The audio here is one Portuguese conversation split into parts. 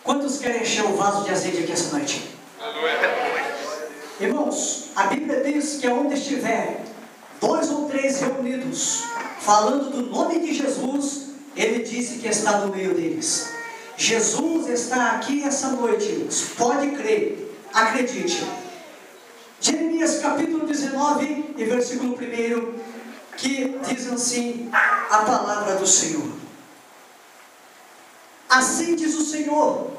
Quantos querem encher o vaso de azeite aqui essa noite? Irmãos, a Bíblia diz que onde estiver 2 ou 3 reunidos, falando do nome de Jesus, Ele disse que está no meio deles. Jesus está aqui essa noite, pode crer, acredite. Jeremias capítulo 19 e versículo 1, que diz assim a palavra do Senhor. Assim diz o Senhor: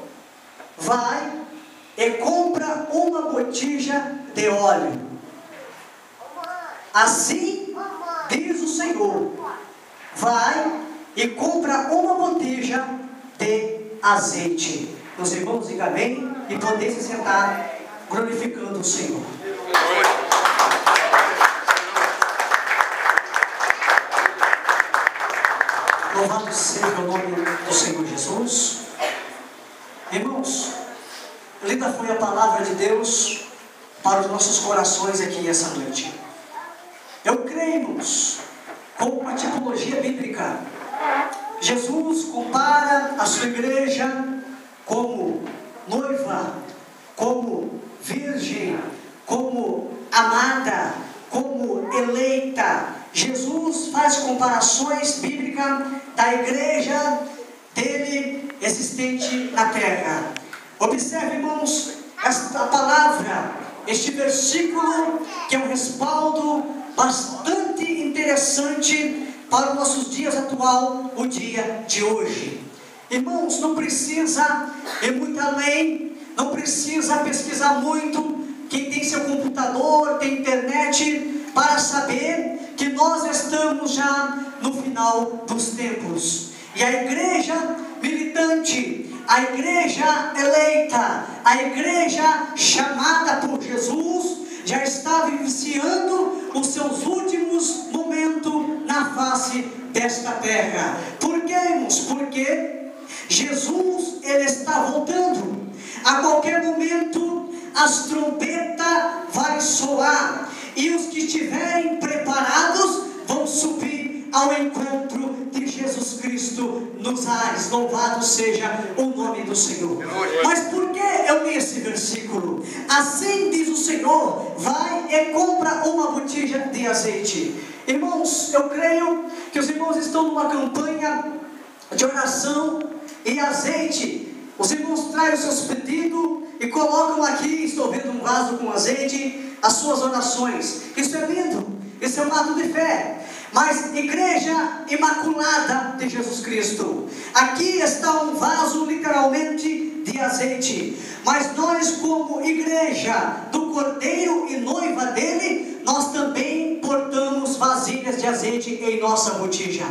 vai e compra uma botija de óleo. Assim diz o Senhor: vai e compra uma botija de azeite. Os irmãos digam amém e podem se sentar glorificando o Senhor. Louvado seja o nome do Senhor Jesus. Irmãos, lida foi a palavra de Deus para os nossos corações aqui essa noite. Eu creio, irmãos, com uma tipologia bíblica. Jesus compara a sua igreja como noiva, como virgem, como amada, como eleita. Jesus faz comparações bíblicas da igreja dele existente na terra. Observe, irmãos, esta palavra, este versículo, que é um respaldo bastante interessante para os nossos dias atual, o dia de hoje. Irmãos, não precisa ir muito além, não precisa pesquisar muito. Quem tem seu computador, tem internet, para saber que nós estamos já no final dos tempos. E a igreja militante, a igreja eleita, a igreja chamada por Jesus, já está vivenciando os seus últimos momentos na face desta terra. Por quê, irmãos? Porque Jesus, Ele está voltando. A qualquer momento as trombetas vão soar, e os que estiverem preparados vão subir ao encontro de Jesus Cristo nos ares. Louvado seja o nome do Senhor. Mas por que eu li esse versículo? Assim diz o Senhor: vai e compra uma botija de azeite. Irmãos, eu creio que os irmãos estão numa campanha de oração e azeite. Os irmãos trazem os seus pedidos e colocam aqui, estou vendo um vaso com azeite, as suas orações. Isso é lindo, isso é um ato de fé. Mas igreja imaculada de Jesus Cristo, aqui está um vaso literalmente de azeite. Mas nós, como igreja do Cordeiro e noiva dele, nós também portamos vasilhas de azeite em nossa botija.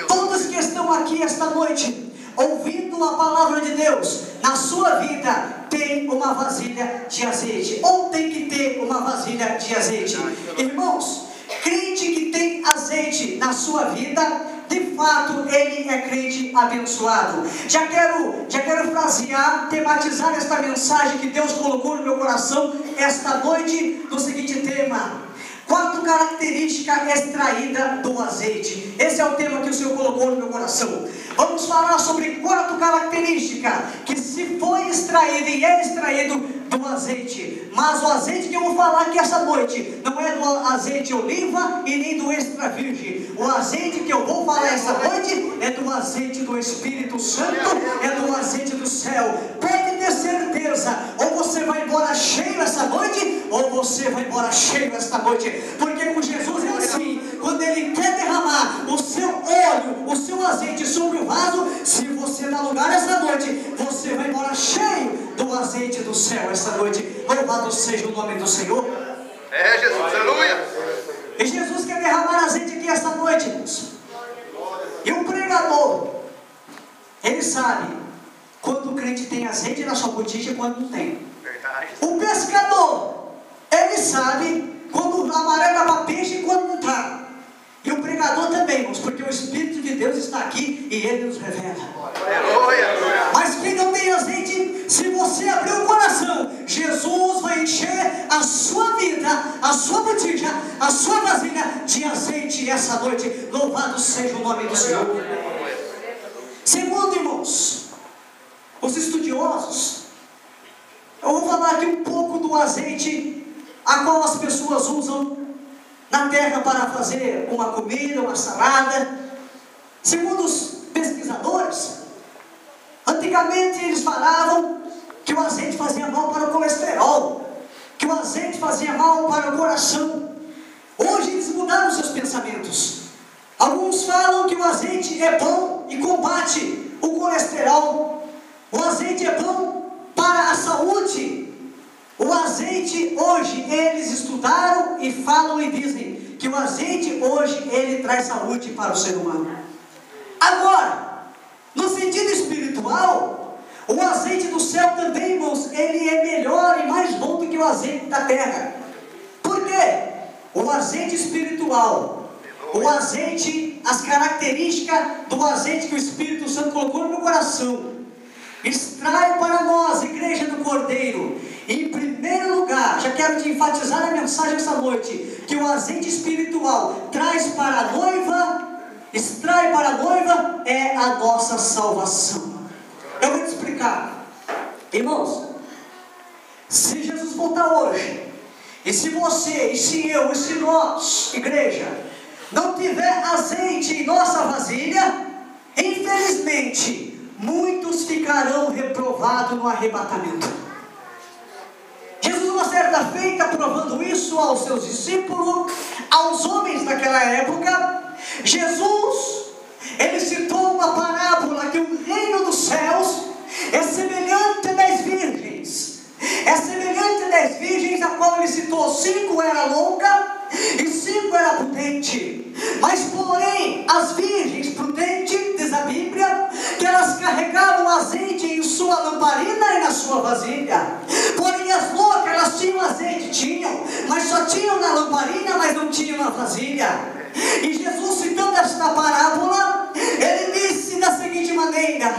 Todos que estão aqui esta noite, ouvindo a palavra de Deus, na sua vida tem uma vasilha de azeite, ou tem que ter uma vasilha de azeite. Irmãos, crente que tem azeite na sua vida, de fato ele é crente abençoado. Já quero frasear, tematizar esta mensagem que Deus colocou no meu coração esta noite, no seguinte tema: 4 características extraídas do azeite. Esse é o tema que o Senhor colocou no meu coração. Vamos falar sobre 4 características que se foi extraído e é extraído do azeite. Mas o azeite que eu vou falar aqui essa noite não é do azeite oliva e nem do extra virgem. O azeite que eu vou falar essa noite é do azeite do Espírito Santo, é do azeite do céu. Pode ter certeza, ou você vai embora cheio essa noite, ou você vai embora cheio esta noite. Porque com Jesus é assim: quando Ele quer derramar o seu óleo, o seu azeite sobre o vaso, se você dá lugar essa noite, você vai embora cheio do azeite do céu esta noite. Louvado seja o nome do Senhor. É Jesus, aleluia. E Jesus quer derramar azeite aqui esta noite, irmãos. E o pregador, ele sabe quando o crente tem azeite na sua botija e quando não tem. Verdade. O pescador, ele sabe quando a maré dá para peixe e quando não está. E o pregador também, irmãos, porque o Espírito de Deus está aqui e Ele nos revela. Aleluia. Mas quem não tem azeite, se você abrir o coração, Jesus vai encher a sua vida, a sua botija, a sua vasilha de azeite essa noite. Louvado seja o nome do Senhor. Segundo, irmãos, os estudiosos, eu vou falar aqui um pouco do azeite a qual as pessoas usam na terra para fazer uma comida, uma salada. Segundo os pesquisadores, antigamente eles falavam que o azeite fazia mal para o colesterol, que o azeite fazia mal para o coração. Hoje eles mudaram seus pensamentos. Alguns falam que o azeite é bom e combate o colesterol. O azeite é bom para a saúde. O azeite hoje, eles estudaram e falam e dizem que o azeite hoje, ele traz saúde para o ser humano. Agora, no sentido espiritual, o azeite do céu também, irmãos, ele é melhor e mais bom do que o azeite da terra. Por quê? O azeite espiritual, o azeite, as características do azeite que o Espírito Santo colocou no meu coração, extrai para nós, igreja do Cordeiro, em primeiro lugar, já quero te enfatizar a mensagem essa noite, que o azeite espiritual traz para a noiva, extrai para a noiva, é a nossa salvação. Eu vou te explicar. Irmãos, se Jesus voltar hoje, e se você, e se eu, e se nós, igreja, não tiver azeite em nossa vasilha, infelizmente, muitos ficarão reprovados no arrebatamento. Jesus, uma certa feita, provando isso aos seus discípulos, aos homens daquela época, Jesus, ele citou uma parábola que o reino dos céus é semelhante a 10 virgens. É semelhante a 10 virgens, a qual ele citou 5 era louca e 5 era prudente. Mas porém, as virgens prudentes, diz a Bíblia, que elas carregavam azeite em sua lamparina e na sua vasilha. Porém as loucas, elas tinham azeite, tinham, mas só tinham na lamparina, mas não tinham na vasilha. E Jesus, citando esta parábola, ele disse da seguinte maneira,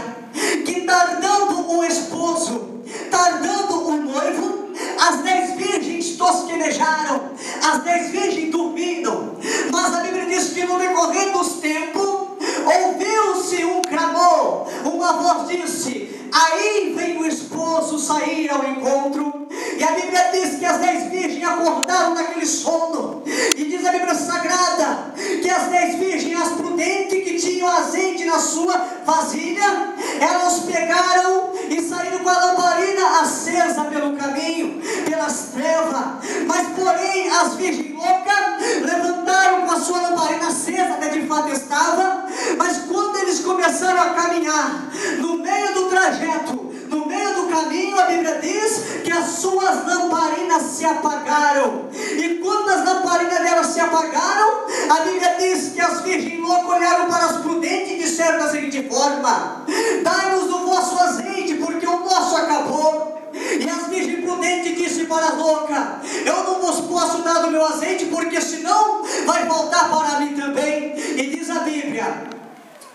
que tardando o esposo, tardando o noivo, as 10 virgens tosquenejaram, as 10 virgens dormiram. Mas a Bíblia diz que no decorrer dos tempos, ouviu-se um clamor, uma voz disse, aí vem o esposo sair ao encontro. E a Bíblia diz que as 10 virgens acordaram naquele sono. E diz a Bíblia Sagrada que as 10 virgens, as prudentes que tinham azeite na sua vasilha, elas pegaram e saíram com a lamparina acesa pelo caminho, pelas trevas. Mas porém as virgens loucas levantaram com a sua lamparina acesa, até de fato estava. Mas quando eles começaram a caminhar, no meio do trajeto, no meio do caminho, a Bíblia diz que as suas lamparinas se apagaram. E quando as lamparinas delas se apagaram, a Bíblia diz que as virgens loucas olharam para as prudentes e disseram da seguinte forma, dai-nos o vosso azeite, porque o nosso acabou. E as virgens prudentes disse para a louca, eu não vos posso dar do meu azeite, porque senão vai voltar para mim também. E diz a Bíblia,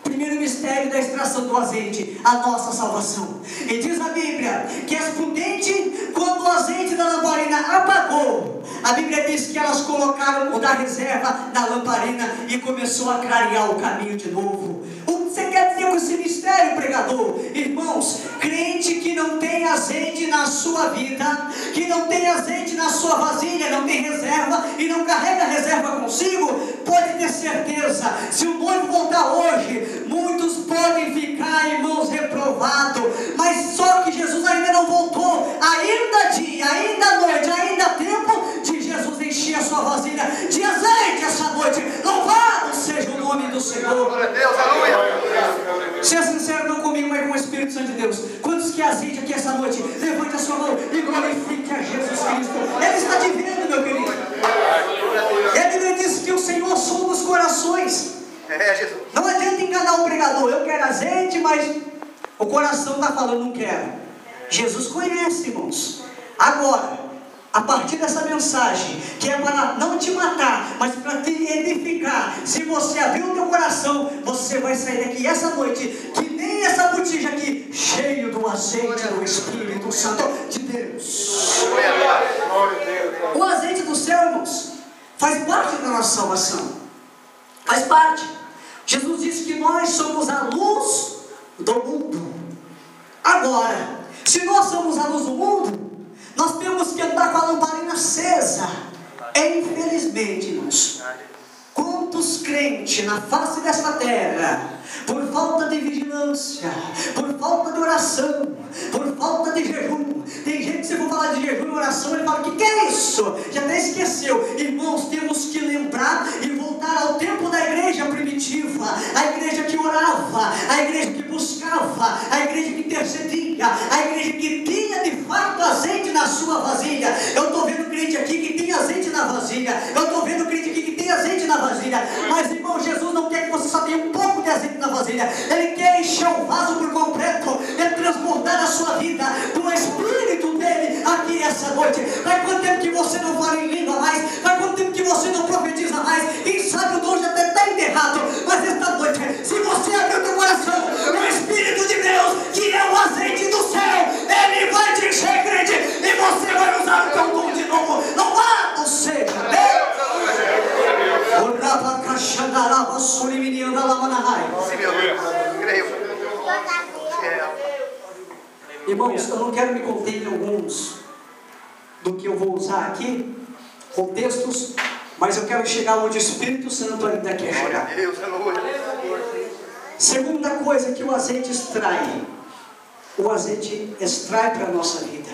primeiro mistério da extração do azeite, a nossa salvação. E diz a Bíblia que as prudentes, quando o azeite da lamparina apagou, a Bíblia diz que elas colocaram o da reserva na lamparina e começou a clarear o caminho de novo. O que você quer dizer com esse mistério, pregador? Irmãos, crente que não tem azeite na sua vida, que não tem azeite na sua vasilha, não tem reserva e não carrega reserva consigo, pode ter certeza, se o noivo voltar hoje, muitos podem ficar, irmãos, reprovados. Mas só que Jesus ainda não voltou, ainda dia, ainda noite, ainda tempo de Jesus encher a sua vasilha de azeite essa noite. Louvado seja o nome do Senhor. Glória a Deus, aleluia. Seja sincero não comigo, mas com o Espírito Santo de Deus. Quantos que azeite aqui essa noite? Levante a sua mão e glorifique a Jesus Cristo. Ele está te vendo, meu querido. E a Bíblia diz que o Senhor sonda os corações. Jesus. Não adianta enganar o pregador. Eu quero azeite, mas o coração está falando, não quero. Jesus conhece, irmãos. Agora, a partir dessa mensagem, que é para não te matar, mas para te edificar, se você abrir o teu coração, você vai sair daqui essa noite, que nem essa botija aqui, cheio do azeite do Espírito Santo de Deus. O azeite do céu, irmãos, faz parte da nossa salvação. Faz parte. Jesus disse que nós somos a luz do mundo. Agora, Agora, se nós somos a luz do mundo, nós temos que andar com a lamparina acesa. Infelizmente, irmãos, quantos crentes na face desta terra, por falta de vigilância, por falta de oração, por falta de jejum, tem gente que se for falar de jejum e oração, ele fala, que é isso? Já até esqueceu. Irmãos, temos que lembrar e voltar ao tempo da igreja primitiva, a igreja que orava, a igreja que buscava, a igreja que intercedia, a igreja que tinha de fato azeite na sua vasilha. Eu estou vendo crente aqui que tem azeite na vasilha, eu estou vendo crente aqui que tem azeite na vasilha, mas irmão, Jesus não quer que você só tenha um pouco de azeite na vasilha, Ele quer encher o vaso por completo, é transportar a sua vida do Espírito dele aqui essa noite. Faz quanto tempo que você não fala em língua mais, faz quanto tempo que você não profetiza mais, quem sabe o dom já até está enterrado, mas esta noite, se você abrir o teu coração, o Espírito de Deus, que é o azeite do céu, Ele vai te encher, crente, e você vai usar o teu dom de novo. Louvado seja Deus! Irmãos, eu não quero me conter em alguns do que eu vou usar aqui, contextos, mas eu quero chegar onde o Espírito Santo ainda quer chegar. Segunda coisa que o azeite extrai para a nossa vida: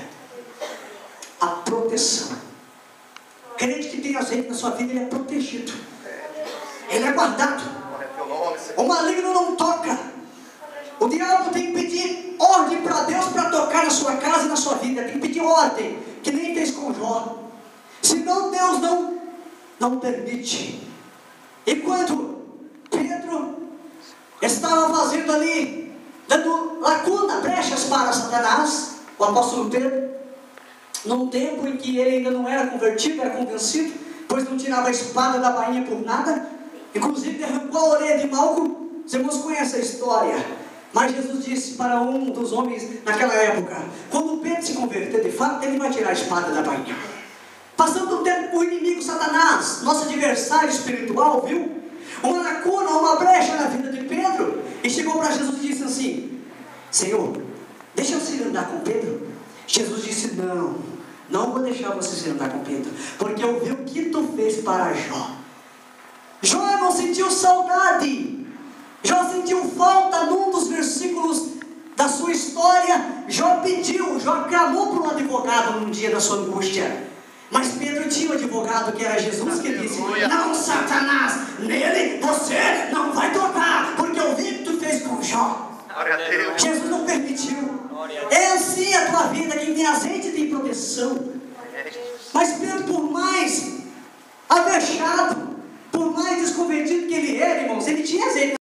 a proteção. Crente que tem azeite na sua vida, ele é protegido, ele é guardado, o maligno não toca, o diabo tem que pedir ordem para Deus para tocar na sua casa e na sua vida, tem que pedir ordem, que nem fez com Jó, senão Deus não permite. E quando Pedro estava fazendo ali, dando lacuna, brechas para Satanás, o apóstolo Pedro, num tempo em que ele ainda não era convertido, era convencido, pois não tirava a espada da bainha por nada, inclusive arrancou a orelha de Malco. Os irmãos conhecem a história, mas Jesus disse para um dos homens naquela época, quando Pedro se converter de fato, ele vai tirar a espada da bainha. Passando o tempo, o inimigo Satanás, nosso adversário espiritual, viu uma lacuna, uma brecha na vida de Pedro, e chegou para Jesus e disse assim: Senhor, deixa eu se andar com Pedro. Jesus disse: não vou deixar você se andar com Pedro, porque eu vi o que tu fez para Jó. Jó não sentiu saudade, Jó sentiu falta. Num dos versículos da sua história, Jó clamou por um advogado num dia da sua angústia, mas Pedro tinha um advogado que era Jesus, que disse: não, Satanás, nele você não vai tocar, porque eu vi o que tu fez com Jó. Jesus não permitiu. É assim a tua vida. Quem tem azeite tem proteção. Mas Pedro, por mais avexado, por mais desconvertido que ele era, irmãos, ele tinha azeite.